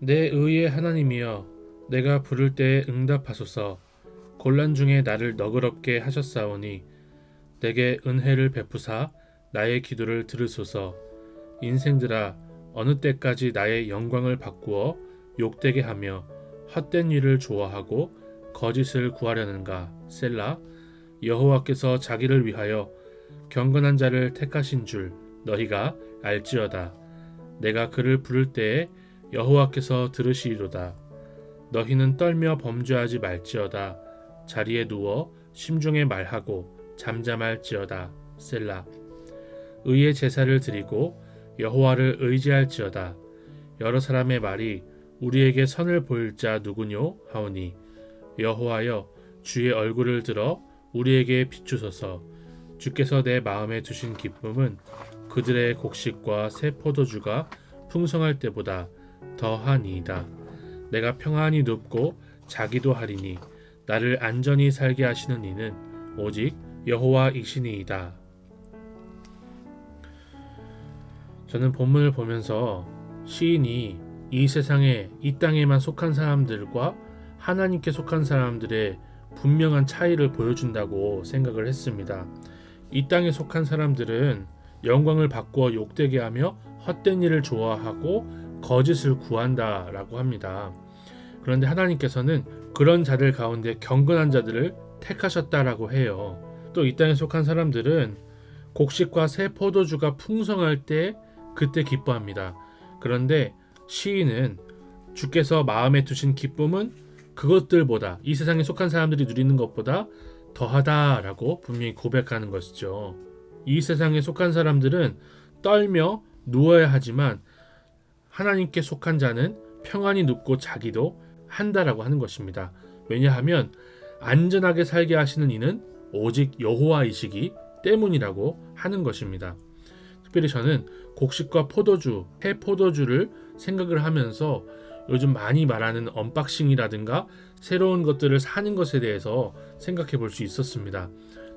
내 의의 하나님이여, 내가 부를 때에 응답하소서. 곤란 중에 나를 너그럽게 하셨사오니 내게 은혜를 베푸사 나의 기도를 들으소서. 인생들아, 어느 때까지 나의 영광을 바꾸어 욕되게 하며 헛된 일을 좋아하고 거짓을 구하려는가. 셀라. 여호와께서 자기를 위하여 경건한 자를 택하신 줄 너희가 알지어다. 내가 그를 부를 때에 여호와께서 들으시리로다. 너희는 떨며 범죄하지 말지어다. 자리에 누워 심중에 말하고 잠잠할지어다. 셀라. 의의 제사를 드리고 여호와를 의지할지어다. 여러 사람의 말이 우리에게 선을 보일 자 누구뇨 하오니 여호와여, 주의 얼굴을 들어 우리에게 비추소서. 주께서 내 마음에 두신 기쁨은 그들의 곡식과 새 포도주가 풍성할 때보다 더하니이다. 내가 평안히 눕고 자기도 하리니 나를 안전히 살게 하시는 이는 오직 여호와이시니이다. 저는 본문을 보면서 시인이 이 세상에, 이 땅에만 속한 사람들과 하나님께 속한 사람들의 분명한 차이를 보여준다고 생각을 했습니다. 이 땅에 속한 사람들은 영광을 바꾸어 욕되게 하며 헛된 일을 좋아하고 거짓을 구한다라고 합니다. 그런데 하나님께서는 그런 자들 가운데 경건한 자들을 택하셨다라고 해요. 또 이 땅에 속한 사람들은 곡식과 새 포도주가 풍성할 때 그때 기뻐합니다. 그런데 시인은 주께서 마음에 두신 기쁨은 그것들보다, 이 세상에 속한 사람들이 누리는 것보다 더하다라고 분명히 고백하는 것이죠. 이 세상에 속한 사람들은 떨며 누워야 하지만 하나님께 속한 자는 평안히 눕고 자기도 한다라고 하는 것입니다. 왜냐하면 안전하게 살게 하시는 이는 오직 여호와이시기 때문이라고 하는 것입니다. 특별히 저는 곡식과 포도주, 새 포도주를 생각을 하면서 요즘 많이 말하는 언박싱이라든가 새로운 것들을 사는 것에 대해서 생각해 볼 수 있었습니다.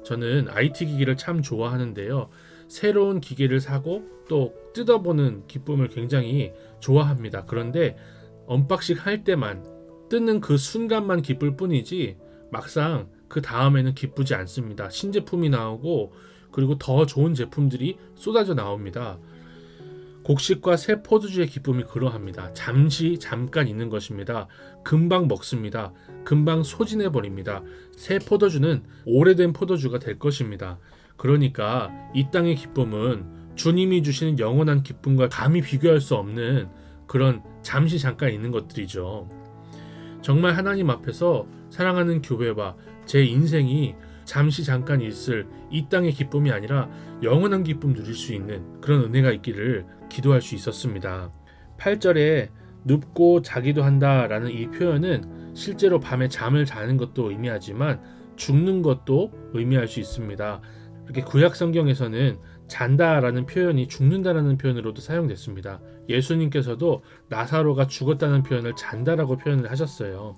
저는 IT 기기를 참 좋아하는데요. 새로운 기계를 사고 또 뜯어보는 기쁨을 굉장히 좋아합니다. 그런데 언박싱 할 때만, 뜯는 그 순간만 기쁠 뿐이지 막상 그 다음에는 기쁘지 않습니다. 신제품이 나오고 그리고 더 좋은 제품들이 쏟아져 나옵니다. 곡식과 새 포도주의 기쁨이 그러합니다. 잠깐 있는 것입니다. 금방 먹습니다. 금방 소진해 버립니다. 새 포도주는 오래된 포도주가 될 것입니다. 그러니까 이 땅의 기쁨은 주님이 주시는 영원한 기쁨과 감히 비교할 수 없는 그런 잠깐 있는 것들이죠. 정말 하나님 앞에서 사랑하는 교회와 제 인생이 잠깐 있을 이 땅의 기쁨이 아니라 영원한 기쁨 누릴 수 있는 그런 은혜가 있기를 기도할 수 있었습니다. 8절에 눕고 자기도 한다라는 이 표현은 실제로 밤에 잠을 자는 것도 의미하지만 죽는 것도 의미할 수 있습니다. 이렇게 구약 성경에서는 잔다라는 표현이 죽는다라는 표현으로도 사용됐습니다. 예수님께서도 나사로가 죽었다는 표현을 잔다라고 표현을 하셨어요.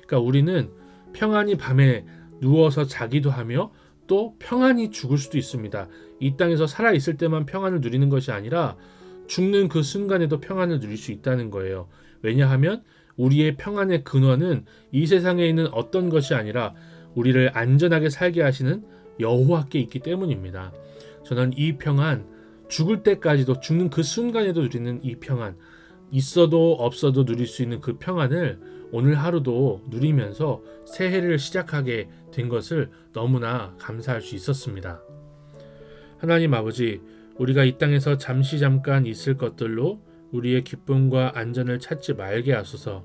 그러니까 우리는 평안히 밤에 누워서 자기도 하며 또 평안히 죽을 수도 있습니다. 이 땅에서 살아있을 때만 평안을 누리는 것이 아니라 죽는 그 순간에도 평안을 누릴 수 있다는 거예요. 왜냐하면 우리의 평안의 근원은 이 세상에 있는 어떤 것이 아니라 우리를 안전하게 살게 하시는 여호와께 있기 때문입니다. 저는 이 평안, 죽을 때까지도, 죽는 그 순간에도 누리는 이 평안, 있어도 없어도 누릴 수 있는 그 평안을 오늘 하루도 누리면서 새해를 시작하게 된 것을 너무나 감사할 수 있었습니다. 하나님 아버지, 우리가 이 땅에서 잠깐 있을 것들로 우리의 기쁨과 안전을 찾지 말게 하소서.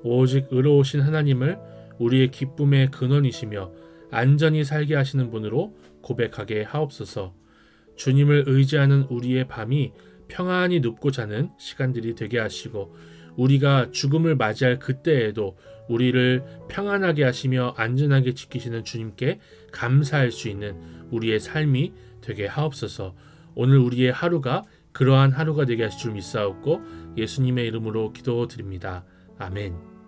오직 의로우신 하나님을 우리의 기쁨의 근원이시며 안전히 살게 하시는 분으로 고백하게 하옵소서. 주님을 의지하는 우리의 밤이 평안히 눕고 자는 시간들이 되게 하시고 우리가 죽음을 맞이할 그때에도 우리를 평안하게 하시며 안전하게 지키시는 주님께 감사할 수 있는 우리의 삶이 되게 하옵소서. 오늘 우리의 하루가 그러한 하루가 되게 하실 줄 믿사옵고 예수님의 이름으로 기도드립니다. 아멘.